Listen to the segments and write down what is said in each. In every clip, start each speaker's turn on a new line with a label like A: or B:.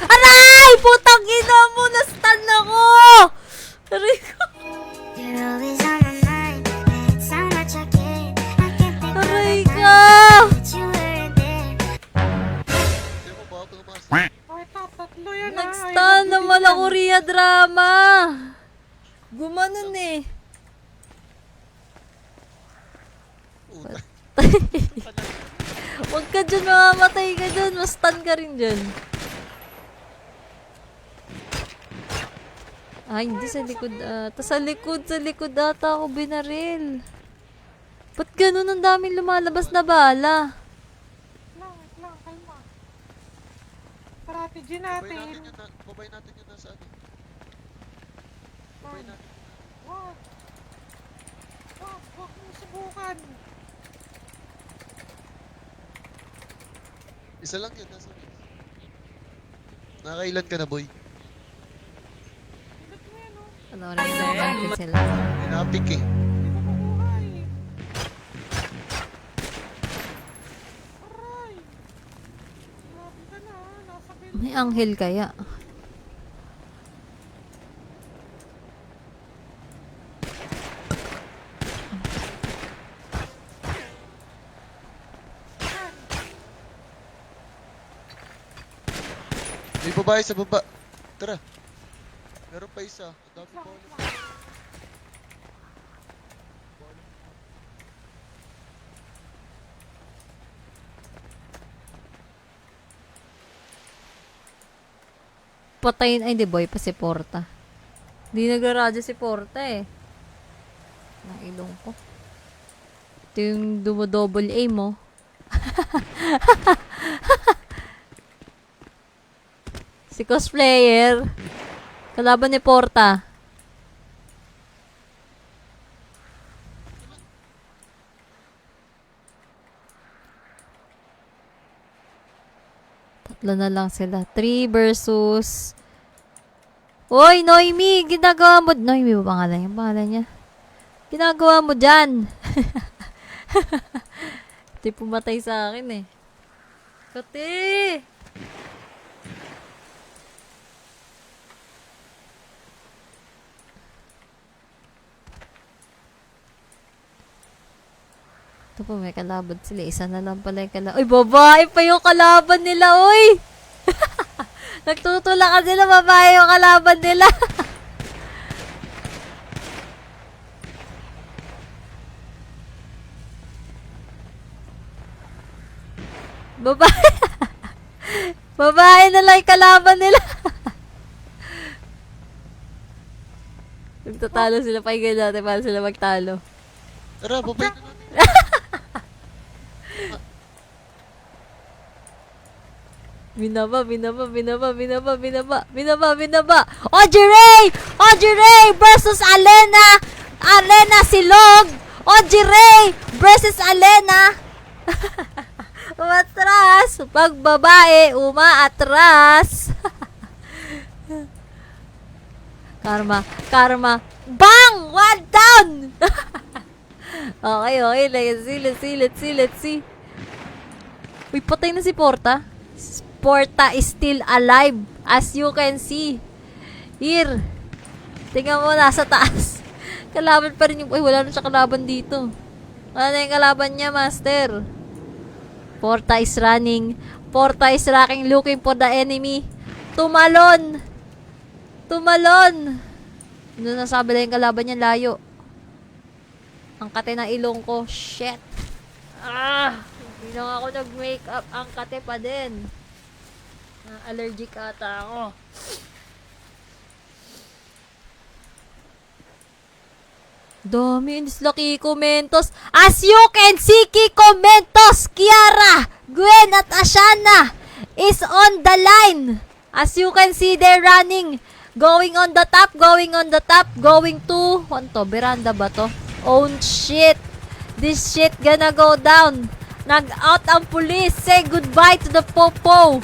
A: Aray! Putang ina mo! Na-stun ako! Aray ko! Aray ka! Nag-stun naman ako, Ria Drama! Gumanon eh. Huwag ka dyan, mamamatay ka dyan. Ma-stun ka rin dyan. Ay, hindi sa likod ata. Sa likod ata ako binaril. Ba't ganun ang daming lumalabas na bala?
B: Wait lang, kalma. Strategy natin.
C: Babay natin yun nasa ano. Babay natin.
B: Wag mong subukan.
C: Isa lang yun, nasa nakakailan ka na, boy?
B: Hindi ko yan, oh.
A: Ano rin natin sila.
C: Napik eh.
B: Hindi ko mabuhay. Aray. Grabe ka na, nasa building.
A: May anghel kaya.
C: May babae sa baba. Tara. Meron pa isa. Ang dami pa ulit.
A: Patayin, ay hindi boy, pa si Porta. Hindi nagraradyo si Porta eh. Ang ilong ko. Ito yung double aim mo. Si cosplayer. Kalaban ni Porta. Tatlo na lang sila. 3 versus... Hoy, Noemi! Ginagawa mo... Noemi ba pangalan? Yung pangalan niya? Ginagawa mo dyan! Hindi pumatay sa akin eh. Kati! Ito po, may kalaban sila. Isa na lang pala yung kalaban. Uy, babae pa yung kalaban nila, uy! Nagtutulakan sila, babae yung kalaban nila. Babae. Babae na lang yung kalaban nila. Nagtatalo sila. Pahinga natin para sila magtalo.
C: Tara, babay na natin.
A: Binaba. Ojiray versus Alena. Alena Silog. Ojiray versus Alena. Umatras. Pag babae, umaatras. Karma. Bang! One down! Okay. Let's see. Uy, patay na si Porta. Porta is still alive, as you can see. Here. Tingnan mo, nasa taas. Kalaban pa rin yung... Uy, wala na siya kalaban dito. Wala na yung kalaban niya, master. Porta is running. Porta is racking, looking for the enemy. Tumalon! Doon nasabi lang yung kalaban niya, layo. Ang kate ng ilong ko. Shit. Hindi lang ako nag-makeup. Ang kate pa din. Allergic ata ako. Dami. Sila Kiko Mentos. As you can see, Kiko Mentos, Kiara, Gwen at Ashana is on the line. As you can see, they're running. Going on the top. Going to... Ano to? Veranda ba to? Oh shit. This shit gonna go down. Nag-out ang police. Say goodbye to the popo.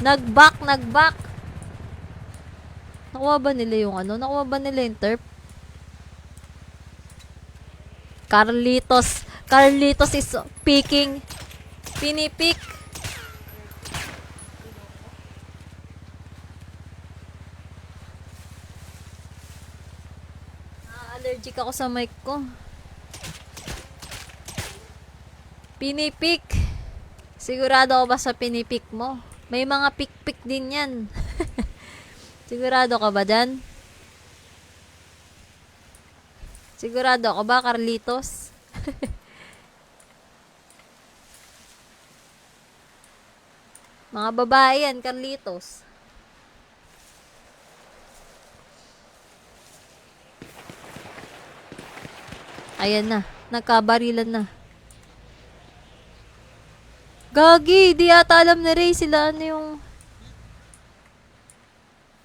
A: Nag-back. Nakuha ba nila yung ano? Nakuha ba nila yung turf? Carlitos is picking. Pinipik. Allergic ako sa mic ko. Pinipik. Sigurado ka ba sa pinipik mo? May mga pik-pik din yan. Sigurado ka ba dyan? Sigurado ka ba, Carlitos? Mga babae yan, Carlitos. Ayan na. Nagkabarilan na. Gagi, di yata alam na Ray sila ano yung...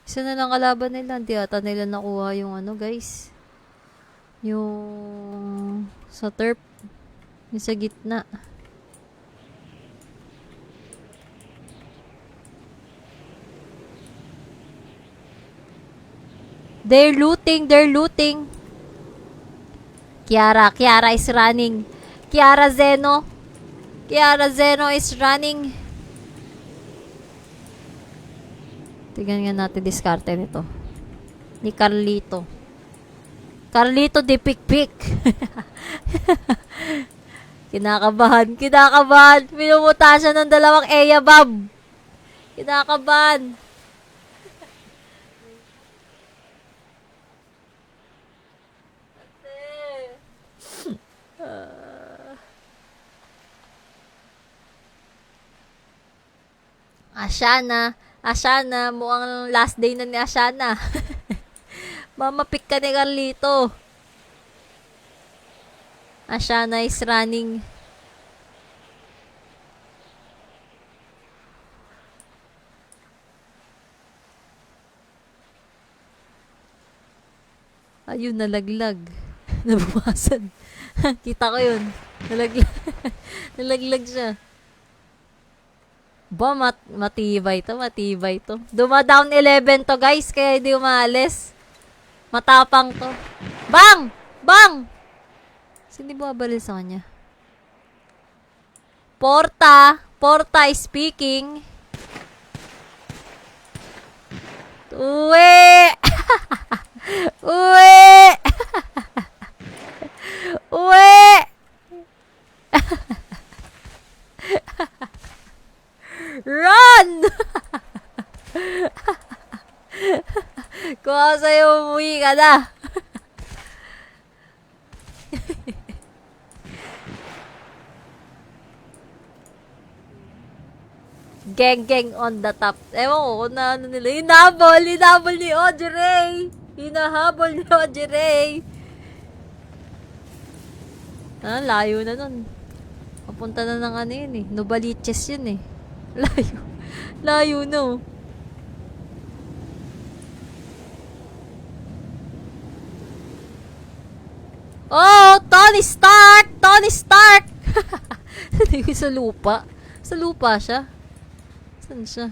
A: Isa na lang kalaban nila. Di yata nila nakuha yung ano guys. Yung... Sa turf. Yung sa gitna. They're looting, they're looting. Kiara is running. Kiara Zeno is running. Tignan nga natin diskarte nito. Ni Carlito. Carlito di pikpik. Kinakabahan. Minumuta siya ng 2 Eya Bob. Kinakabahan. Ashana, mukhang last day na ni Ashana. Mamapik ka ni Carlito. Ashana is running. Ayun, nalaglag. Nabukasan. Kita ko yun. Nalaglag. Nalaglag siya. Ba, matibay to. Dumadown 11 to, guys, kaya hindi umalis. Matapang to. Bang! Sindi bumabalil sa kanya? Porta is speaking. Uwe! Run! Kung ako sa'yo, umuwi ka na. Geng on the top. Ewan ko kung na ano nila. Hinahabol ni Audrey. Layo na nun. Papunta na ng ano yun eh. Novaliches yun eh. Layo no. Oh, Tony Stark! Sa lupa. Sa lupa siya. Saan siya?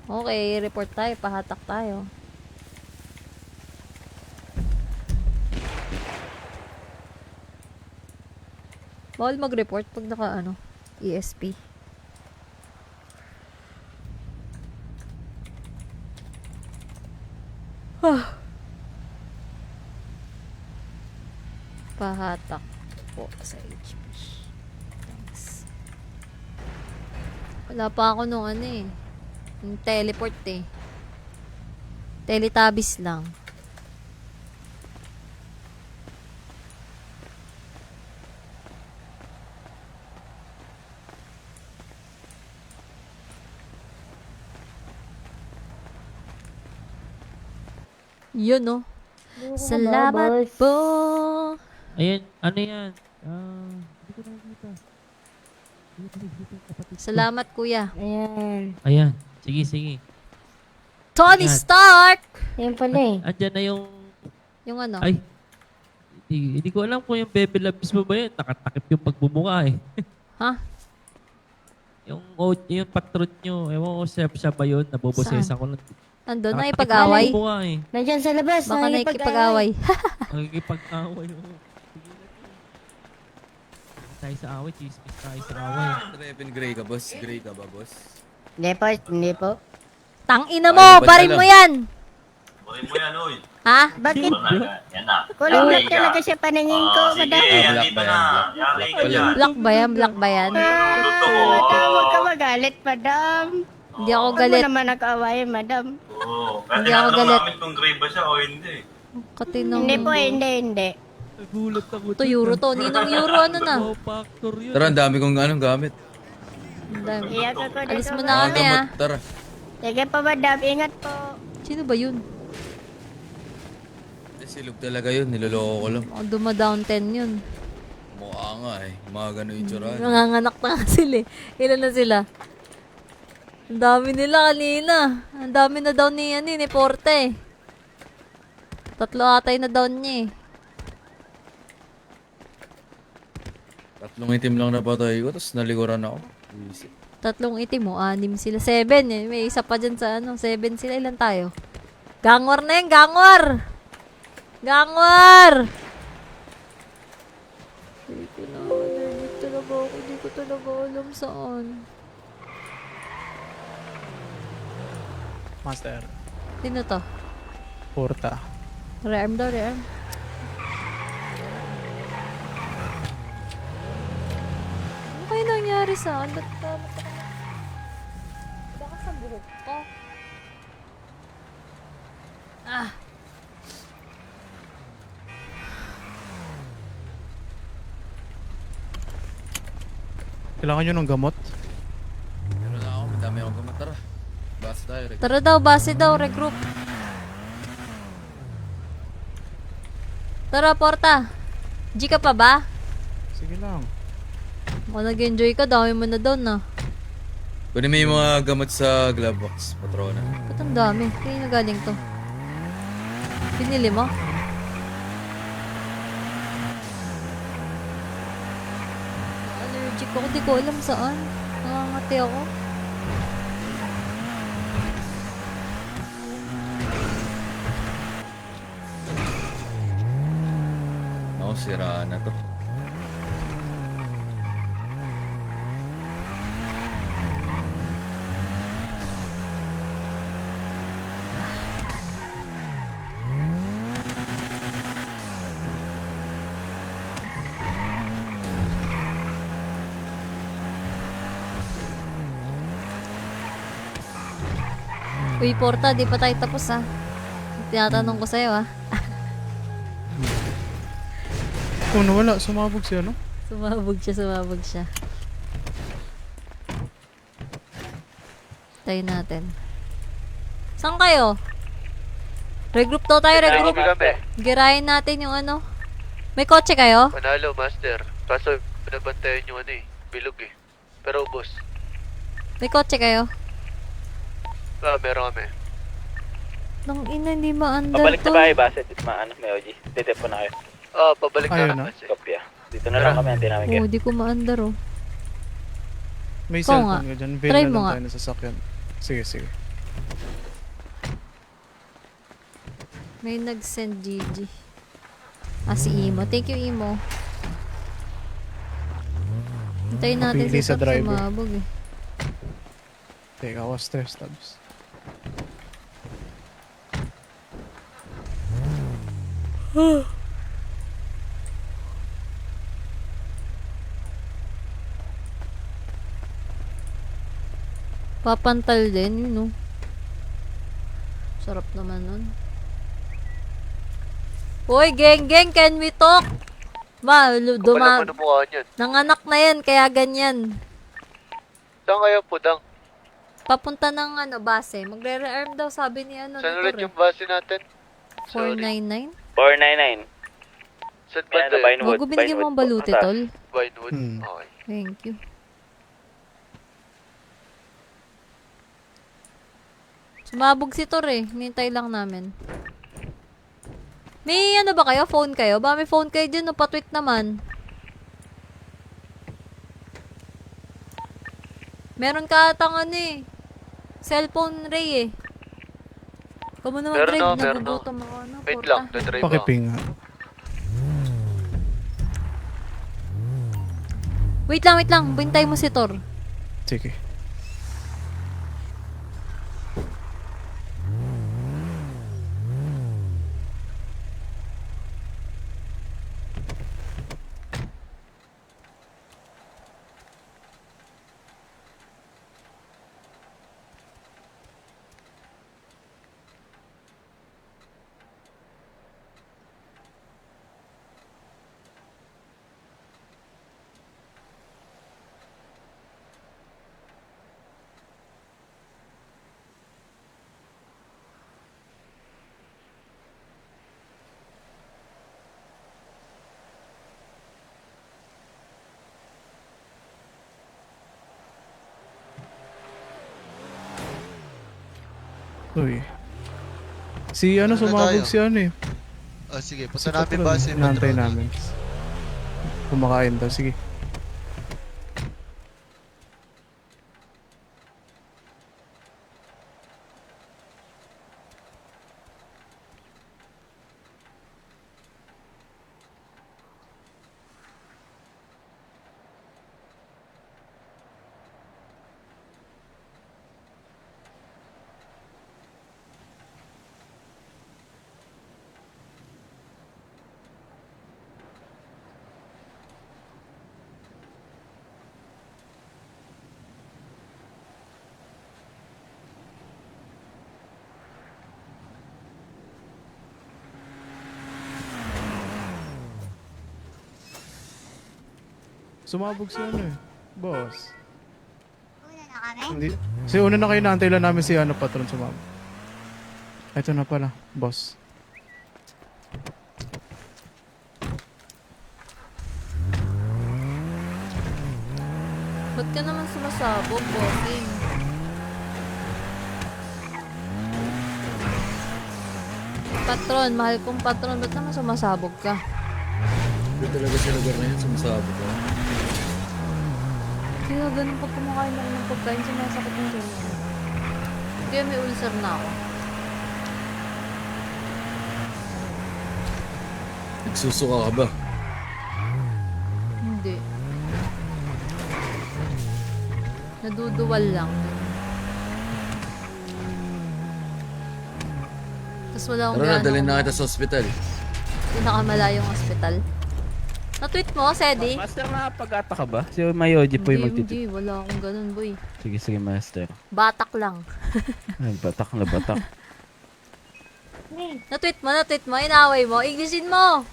A: Okay, report tayo. Pahatak tayo. Bawal mag-report pag naka ESP. Pahatak po sa HP. Thanks. Wala pa ako nung yung teleport eh. Teletubbies lang. Yun no. Salamat po.
B: Ayan, ano yan? Hindi ko nakikita.
A: Salamat kuya.
D: Ayan.
B: Sige.
A: Tony
B: Ayan.
A: Stark!
D: Yan pala eh.
B: Andyan na yung...
A: Yung ano?
B: Ay. Hindi ko alam kung yung baby labs mo ba yun. Nakatakip yung pagbubuka eh.
A: Ha?
B: Yung patron nyo. Ewan ko, chef siya ba yun? Nabobosesa ko lang.
A: Andun na
B: Nakatakip
A: ipag-away?
B: yung pagbubuka eh.
D: Nandyan sa labas.
A: Baka nakikipag-away.
B: Nakikipag-away. Tayo sa away. Chismis tayo sa away.
E: Reven Gray ka, boss. Gray ka ba, boss?
D: Hindi po.
A: Tangina mo!
E: Ay, ba't
A: Barin
E: alam?
A: mo yan!
F: Kunin mo yan, uy.
A: Ha?
D: Bakit?
F: Yan na.
D: Kulay black
F: Yari ka.
D: talaga siya paningin ko,
F: Sige,
D: madam.
F: andito
E: Black ba
F: na.
E: yan?
F: Yari ka
E: Black
F: dyan.
A: Black ba yan? Black ba yan?
F: Luto ko.
D: Madam, huwag ka magalit, madam.
A: Hindi ako
D: Huwag mo
A: galit.
D: naman nag-awayin, madam.
F: Oo. Kaya
A: Hindi ako
F: tinatanong
A: galit.
F: namin kung gray ba siya o hindi.
A: Katinong.
D: Hindi po, hindi.
B: Nagulat ako.
A: Ito euro to. Ninong euro ano na?
B: Oh, factor yun.
E: Tara, ang dami kong anong gamit.
A: Ang dami.
D: Iyak ako dito.
A: Alis mo
D: madam.
A: na
E: Mga
A: kami
E: gamot,
A: ah.
E: tara.
D: Sige po, madam. Ingat po.
A: Sino ba yun?
E: Silog talaga yun, niloloko ko lang.
A: Mga dumadown 10 yun.
E: Mukha nga eh, mga gano'y itsura.
A: Nanganganak na nga sila eh. Ilan na sila? Ang dami nila kanina. Ang dami na down ni Porte. 3 atay na down niya eh.
E: 3 itim lang napatay ko, tapos nalikuran ako. Easy.
A: 3 itim mo, 6 sila. 7 eh. May isa pa dyan sa 7 sila. Ilan tayo? Gangwar na yun, gangwar! Gangwar! Hindi ko na, nervous talaga ako. Hindi ko talaga alam saan.
G: Master,
A: Sino to?
G: Porta.
A: Rearm daw, rearm. Ano kayo nangyari sa akin? Ba't ka baka sa buhok ko? Ah!
G: Kailangan nyo ng gamot?
E: Pero na ako, madami akong gamot. Tara, basta tayo. Rick.
A: Tara daw, base daw, regroup. Tara, Porta. G ka pa ba?
G: Sige lang.
A: Kung nag-enjoy ka, dami mo na doon, na.
E: Kunin mo yung mga gamot sa glove box, patrona.
A: Ba't ang dami? Kaya na galing to? Pinili mo? Allergic ako, di ko alam saan. Nangangati ako.
E: Ako, siraan na to.
A: Uy, Porta, di pa tayo tapos, ha? Tinatanong ko sa'yo, ha?
G: Kung nawala, sumabog siya, no?
A: Sumabog siya. Tayo natin. Saan kayo? Regroup daw tayo, regroup. Girahin natin yung ano. May kotse kayo?
H: Manalo, master. Kaso, pinabantayan yung bilog eh. Pero ubos.
A: May kotse kayo?
H: Meron kami.
A: Nang ina, hindi maandar
I: Pabalik
A: to.
I: na bahay, Baset. May OG. Titip po na kayo.
H: Pabalik
G: Ayun
H: na
G: na.
H: kasi.
I: Kopya. Dito na lang kami, hindi namin
A: Oo,
I: kayo.
A: di ko maandar, oh.
G: May
A: Ikaw nga.
G: cellphone ka dyan.
A: Try
G: Veil
A: mo
G: na
A: nga.
G: lang tayo na sasakyan. Sige.
A: May nag-send GG. Si Imo. Thank you, Imo. Hintayin natin
G: Napili
A: si
G: sa
A: Top
G: driver.
A: sumabog, eh.
G: Teka, was stress tabs.
A: Papantal din, yun, no? Sarap naman nun. Uy, geng, can we talk?
H: Kapal naman ang mukha niyan.
A: Nanganak na yan, kaya ganyan.
H: Saan kayo po, Dang?
A: Papunta ng base. Magre-rearm daw, sabi ni
H: Saan
A: Dr.
H: ulit yung base natin?
A: 499?
I: 499.
H: Saan ba
I: Yan,
H: tayo?
I: Vinewood.
A: Bago binigyan mo ang baluti,
I: Punta.
A: tol.
H: Vinewood.
G: Hmm.
H: Okay.
A: Thank you. Sumabog si Tor eh. Hinintay lang namin. May ba kayo? Phone kayo? Ba may phone kayo dyan? No? Patwit naman. Meron ka atang cellphone Ray eh. Ikaw mo naman,
H: Meron
A: Greg.
H: na, meron na.
A: Nagugutom ako.
H: Wait lang, dadrive ako.
G: Pakiping nga.
A: Wait lang. Bintay mo si Tor.
G: Sige. Uy. Si ano,
C: Ano na
G: sumabog
C: tayo?
G: si ano eh.
C: Ah, sige.
G: Si
C: Punta namin
G: Patron,
C: ba si
G: inaantay
C: Patrona?
G: namin. Kumakain daw, sige. Sumabog si ano eh. Boss.
J: Una na kami?
G: Hindi. Si una na kayo, naantay lang namin si ano, Patron sumabog. Ito na pala, boss.
A: Ba't ka naman sumasabog, bossing? Patron, mahal kong patron, ba't naman sumasabog ka?
E: Hindi talaga sa lugar na yun, sumasabog ka.
A: Kaya ganun pag kumakain ako ng pagkain, sumasakit yung tiyan ko. Kaya may ulcer na ako.
E: Nagsusuka ka ba?
A: Hindi. Naduduwal lang. Tapos wala akong
E: Tara na, dalhin na
A: gana.
E: kita sa ospital.
A: Pinakamalayong hospital. Na-tweet mo, Sedi?
I: Master, nakapag-ata ka ba? Si Mayoji po yung magtitip.
A: Hindi, wala akong ganun, boy.
I: Sige, sige, Master.
A: Batak lang.
I: Ay, batak na batak.
A: Na-tweet mo, inaway mo, Englishin mo!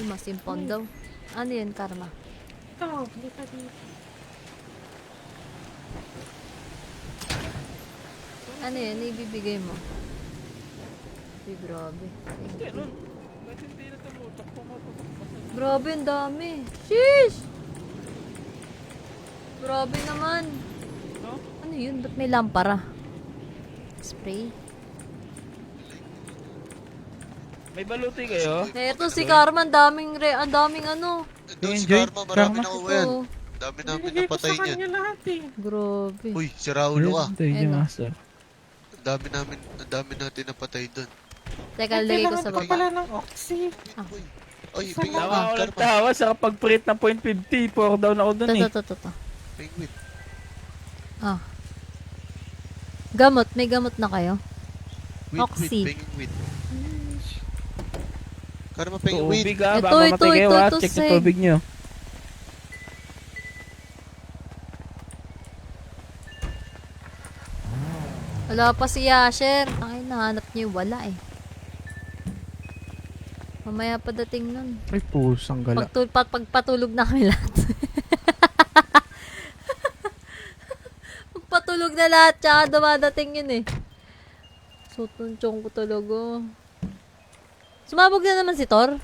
A: Masimpon daw. Ano yan, Karma? Ano yan, ibibigay mo? Ay, grabe. Thank you. Grabe, ang dami. Sheesh! Grabe naman. Ano yun? Ba't may lampara? Spray?
I: May baluti kayo?
A: Eto si Karma, ang daming ano.
C: Doon si
I: Enjoy,
C: Karma, marami
I: Karma.
C: na uwi yan.
A: Oo.
C: Dami namin napatay niyan.
A: Grabe.
C: Uy, si Raulo ka.
I: Thank you,
A: Ayun,
I: Master.
C: Ang dami natin napatay doon.
A: Teka, lagay ko sa baba.
C: Uy. Ay, pingin
I: Tawa
C: mo,
I: ko lang
C: Karma.
I: tawa sa kapag-print na .50. 4 down ako dun eh.
A: To.
C: Penguin.
A: Ah. Gamot, may gamot na kayo? Oxy.
C: Penguin. Karma, penguin.
I: Tubig ah,
A: Ito,
I: baka mamatay kayo ah.
A: ito,
I: Check
A: Seg.
I: yung tubig nyo.
A: Wala pa si Yasher. Ay, nahanap niyo yung wala eh. Mamaya pa dating nun.
G: Ay, pusang gala.
A: Pagpatulog na kami lahat. Pagpatulog na lahat, tsaka dumadating yun eh. Sutunchong ko talaga. Sumabog na naman si Thor.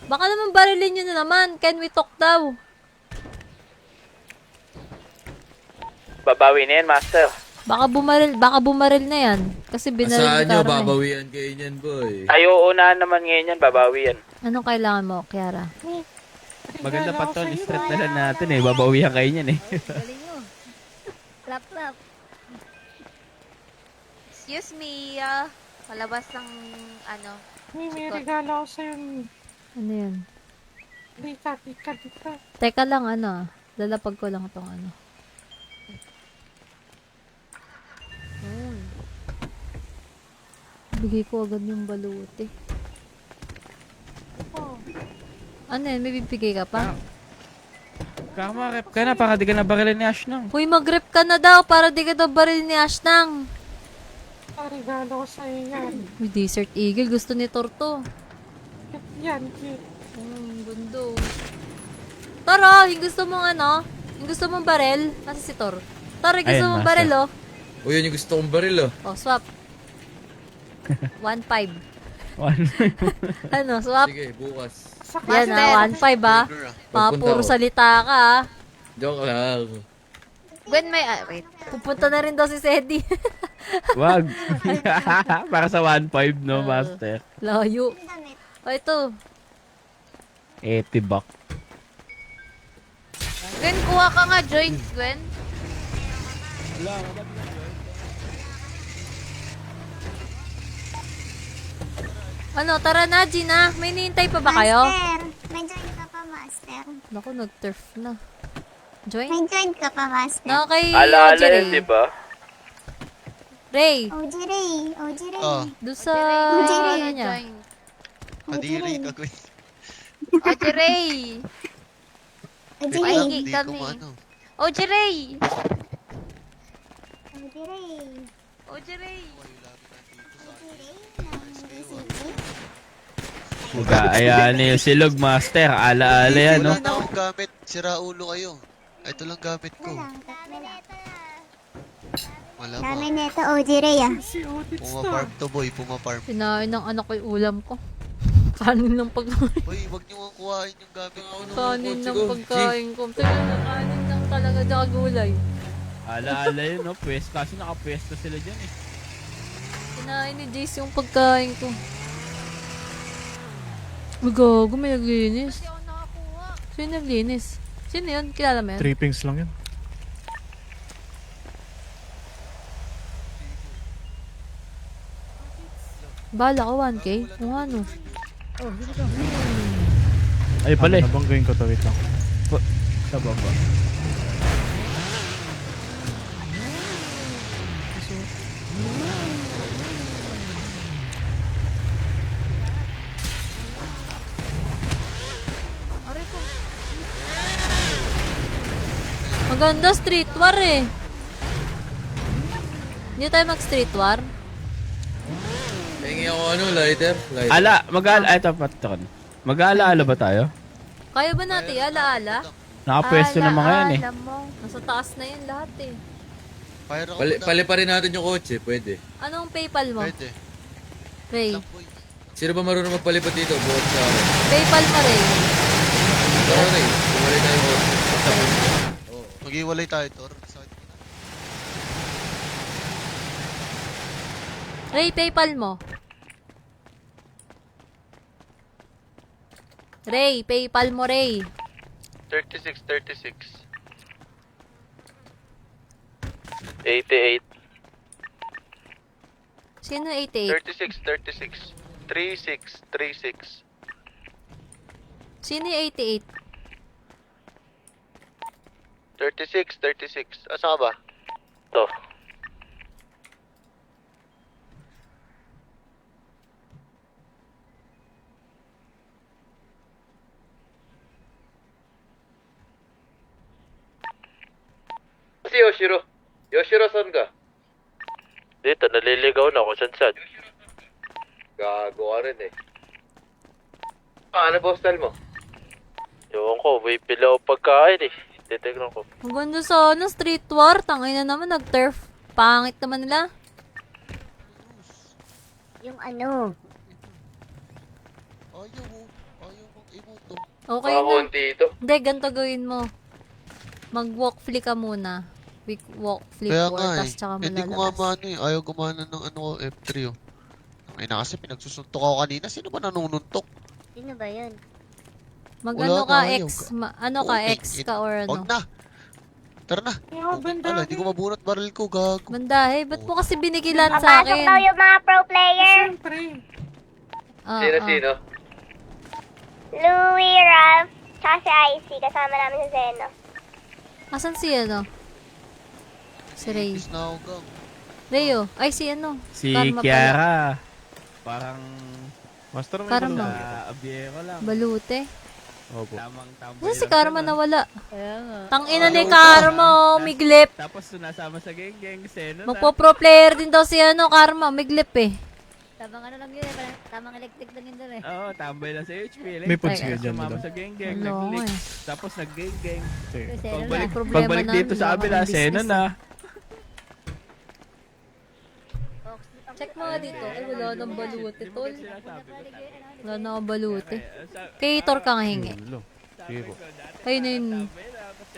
A: Baka naman barilin nyo na naman. Can we talk daw?
I: Babawi na yan, Master.
A: Baka bumaril na yan. Kasi binaril
E: Saan
A: ni
E: nyo,
A: Karma eh.
E: babawian kayo niyan, boy.
I: Ay, uunahan naman ngayon yan, babawi yan.
A: Anong kailangan mo, Kiara?
I: Maganda pa to, straight na lang natin eh. Babawihan kayo niyan eh.
J: Galing mo. Clap. Excuse me, palabas ng ano.
K: May regalo ako sa'yo.
A: Ano yan?
K: Dika.
A: Teka lang, ano. Lalapag ko lang itong ano. Oh. Bigay ko agad yung baluti. Ano yan? May bibigay ka pa?
I: Kama, rep ka na, para di ka na barilan ni Ash nang.
A: Uy, mag-rep ka na daw para di ka daw baril ni Ashnang.
K: Regalo ko sa'yo yan.
A: Uy, Desert Eagle. Gusto ni Torto.
K: Yan, cute.
A: Gundo. Toro, yung gusto mong ano? Yung gusto mong baril? Nasa si Tor. Toro, yung gusto
I: Ayun,
A: mong
I: nasa.
A: baril, oh.
E: O yun yung gusto kong baril, oh.
A: Oh, swap. 1.5.
I: One.
A: Ano, swap?
E: Sige, bukas.
A: Yan ah, 1.5 ah.
C: Burger, ah.
A: Mga
E: Pupunta
A: puro
E: ako.
A: salita ka ah.
E: Joke lang.
J: Gwen, may... wait.
A: Pupunta na rin daw si Sedi.
I: Wag. Para sa 1.5, no, master?
A: Layo. O, ito.
I: 80 bucks.
J: Gwen, kuha ka nga joints, Gwen.
A: Ano, tara na, Gina. May nihintay pa ba kayo?
J: May join ka pa, Master.
A: Naku, nag-turf na. Join?
J: May join ka pa, Master.
A: Na kay
H: Ala-ala
A: OG
H: yun,
A: Ray.
H: di ba?
A: Ray,
J: OG Ray. OG Ray.
C: Oh,
A: doon sa ano niya.
C: kadiri ka, Gwen.
J: OG Ray.
C: Wait
J: Ray.
C: lang,
J: Ay,
C: di
J: kami.
C: ko maano.
J: OG Ray. OG Ray. OG Ray.
I: Ayan yung silog, master. Ala-ala yan, no?
C: Wala na akong gamit. Sira ulo kayo. Ito lang gamit ko. Wala
J: Dami
C: mo.
J: nito, OG Ray ah.
C: Pumaparm to, boy. Pumaparm.
A: Sinain ng anak ko yung ulam ko. Kanin ng pagkain.
C: Boy, wag niyo nga kuhain yung gamit ko.
A: Kanin ng pagkain ko. Tingnan na kanin ng talaga tsaka gulay.
I: Ala-ala yun, no? Pwes, kasi nakapwesto sila dyan, eh.
A: Sinain ni Jace yung pagkain ko. Ay, gago, may naglinis. Sino naglinis? Sino yun? Kilala mo yun?
G: Trippings lang yan.
A: Bala ko 1K? Kung ano?
I: Ay, pala, eh.
G: Nabanggain ko to, wait lang.
I: Sa baba.
A: Maganda street war eh. Hindi tayo mag street war.
E: Hingi ako lighter.
I: Ala, ay, ito, patron. Mag-aala-ala ba tayo?
A: Kaya ba natin ala-ala?
I: Nakapwesto na mga yan, eh.
J: Alam mo.
A: Nasa taas na yun lahat eh.
C: Fire ako.
E: Pali pa rin natin yung kotse, pwede.
A: Anong PayPal mo?
C: Pwede.
A: Ray.
C: Lang, boy.
E: Sino ba marunong magpalipat dito? Buhat sa akin.
A: PayPal mo, Ray.
E: Ako na eh. Bumalik tayo kotse.
C: Mag-iwalay tayo, Tor. Sakit mo na.
A: Ray, PayPal mo. Ray, PayPal mo, Ray.
H: 36. 88.
A: Sino 88?
H: 36. 36.
A: Sino yung 88?
H: 36. Asa ka ba? To. Si Yoshiro. Yoshiro-san ka? Dito, naliligaw na ako. San? Gago ka rin eh. Ano postal mo? Ewan ko, may pila o pagkain eh. Titignan ko.
A: Ang ganda sana, street war. Tangay na naman, nag-turf. Pangit naman nila.
J: Yung ano.
C: Ayaw mo. Ayaw mong imuto.
A: Okay
H: Mga
A: na.
H: konti ito.
A: Hindi, ganito gawin mo. Mag-walk flick ka muna. Walk flick
C: Kaya
A: war,
C: nga
A: tas tsaka mo
C: Hindi ko nga
A: lalabas.
C: maano eh. Ayaw gumana ng ano ko, F3 oh. Ay na kasi pinagsusuntok ako kanina. Sino ba nanununtok?
J: Sino ba yun?
A: Mag-ano
C: Wala
A: ka,
C: nga,
A: X. Ano ka,
C: Okay,
A: X ka or ano?
C: Huwag na. Tara na. Wala, hindi ko mabunot baril ko, gago.
A: Bandahe, ba't mo kasi binigilan sa akin?
J: yung mga pro player.
K: Siyempre.
A: Ah,
H: Sino?
J: Louie, Ralph, tsaka si Icy. Kasama namin sa Zeno.
A: Asan si ano? Si Ray.
C: Imbis na ako, gang.
A: Rayo. Ay, si ano?
I: Si
A: Karma
I: Kiara. Parang
G: Master, may
A: Karma.
G: balon tayo.
I: abiyero lang.
A: Balute.
G: Opo.
I: Tamang tambay
A: Saan si
I: lang
A: Karma
I: sila.
A: nawala?
J: Kaya nga.
A: Tangina ni Karma, oh, miglip.
I: Tapos sunasama sa geng-geng. Seno na.
A: Magpo-pro player din daw si ano, Karma, miglip eh.
J: Tamang ano lang yun eh. Tamang electric lang yun doon eh.
I: Oo, tambay lang sa HP.
G: May
A: puds
G: kayo dyan,
I: Sumama
G: madam?
I: sa geng-geng.
A: Ano
I: Nag-lick.
A: eh.
I: Tapos nag-geng-geng.
G: Sige.
I: Pagbalik,
A: Problema
I: pagbalik dito
A: namin,
I: sa
A: wala
I: kabila,
A: kaming
I: Seno
A: business
I: na.
A: Check mo nga dito. Ay, wala nang balute, tol.
I: Sinasabi ko.
A: Wala nang balute. Kay Tor ka nga hingi.
G: Sige po.
A: Ayun na yun.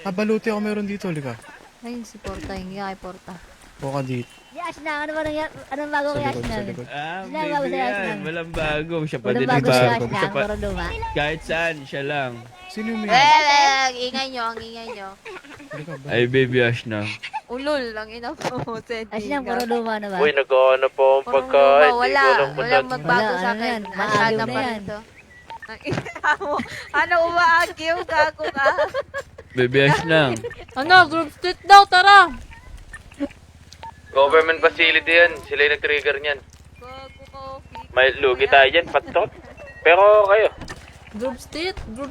G: Ah, baluti ako meron dito, lika.
A: Ayun, si Porta. Hingi kay Porta.
G: Buka dito.
J: Yash na, ano ba nangyari? Anong bago
G: Sa
J: kay Yash
G: likod,
J: na?
G: sa likod.
J: Wala,
I: baby
J: bago sa Yash
I: yan.
J: lang.
I: Walang bago. Siya pa
J: Walang
I: din
J: bago
I: ang
J: sa
G: bago.
J: Yash
I: bago.
J: na,
I: Siya pa,
J: puro luma.
I: kahit saan, siya lang.
G: Sino may?
A: Ingay nyo, ang ingay nyo.
G: Halika ba?
I: Ay, baby Ash na.
A: Ulol, lang ina po.
J: Yash na, puro luma na ba?
H: Uy, nagkaano po akong pagkain.
A: Wala,
H: Walang
A: walang magbago
J: Wala,
A: sa
J: ano
A: akin.
J: yan,
A: Masyada
J: maagyo na
A: pa
J: yan.
A: rito. Ano umaagyo? Gago ka.
I: Baby Ash na.
A: Ano, group street daw, tara.
H: Government facility yan. Sila yung nag-trigger niyan.
A: Gago ka.
H: May lugi tayo dyan, patot. Pero kayo,
A: Group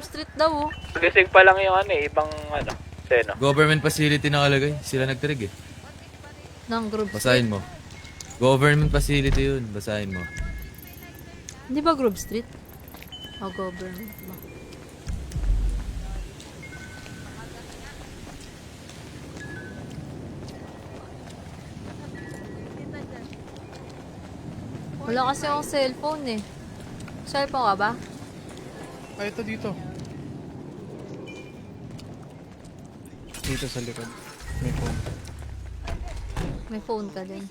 A: street daw oh.
H: gising pa lang yung ano, ibang ano, seno.
E: Government facility nakalagay. Sila nagtrig eh.
A: Ng group street.
E: Basahin mo. Government facility yun. Basahin mo.
A: Di ba group street? O government ba? Wala kasi akong cellphone eh. Cellphone ka ba?
G: Ay, ito dito. Dito sa likod. May phone.
A: May phone ka din.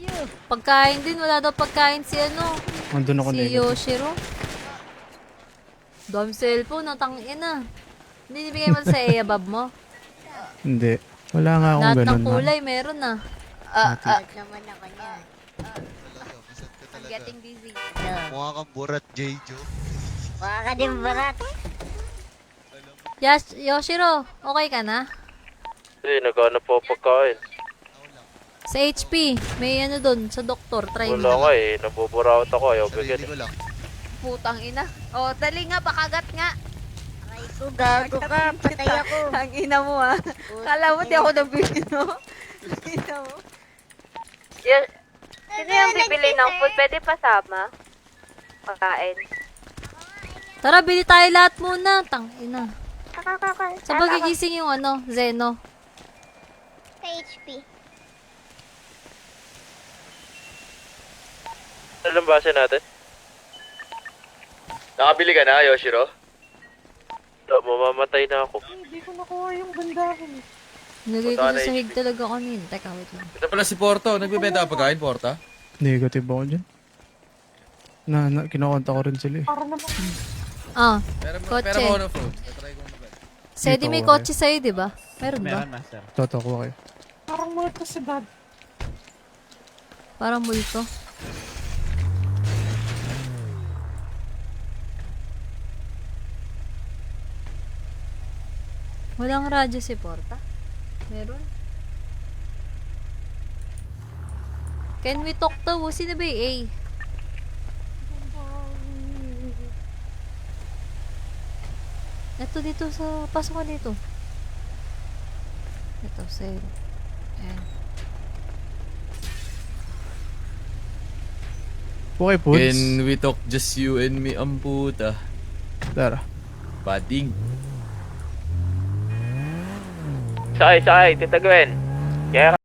A: Pagkain din, wala daw pagkain si ano.
G: Nandun ako
A: Si
G: negative.
A: Yoshiro. Dami cellphone, natangina. Hindi nibigay mo sa Eabab mo.
G: Hindi. Wala nga akong
A: Lahat
G: ganun
A: ng
G: na.
A: kulay, meron na.
J: naman ako niyan.
C: Talaga, masad ka talaga.
A: Getting busy.
C: Mukha kang burat, J-Jo.
J: Baka ka din barat.
A: Yoshiro, okay ka na?
H: Uy, nagkaano po pagkain.
A: Sa HP, may ano dun, sa doktor, try mo
H: Wala
A: na.
H: nga eh, nabuburaot ako. Ayaw
C: Sarili
H: bigyan.
C: ko lang.
A: Putang ina. O, dali nga, pakagat nga.
J: Aray ko, gago ka. Patay ako.
A: Ang ina mo ah. Kala mo di ako nabili, no? Ina mo. Sino yung bibili ng food? Pwede pasama? Pagkain. Tara, bili tayo lahat muna. Tang ina. Sa magigising yung ano, Zeno.
J: Sa HP.
H: Ano ba siya natin? Nakabili ka na, Yoshiro? Mamamatay na ako.
K: Hindi ko nakuha yung bandahan.
A: Nagay ko
H: Punta
A: sa
H: na
A: sahig talaga kanina. Teka, wait lang.
E: Ito pala si Porto. Nagbibenta ka pagkain, Porta?
G: Negative ako dyan. Kinakonta ko rin sila eh.
K: Para naman.
A: Ah,
E: Pero
A: Kotse.
E: mo na phone. Tatry ko na ba?
A: Sedi may
G: Dito,
A: kotse sa'yo, di ba? Meron ba?
I: Meron, master.
G: Totoo kayo.
K: Parang multo si dad.
A: Parang multo. Walang radyo si Porta? Meron? Can we talk to? Sino ba yung A? Ito dito sa... Pasok ka dito. Ito, sa'yo. Ayan.
G: Okay, Puds.
E: Can we talk just you and me, ang puta?
G: Tara.
E: Bading.
H: Sakay, Tita Gwen. Kaya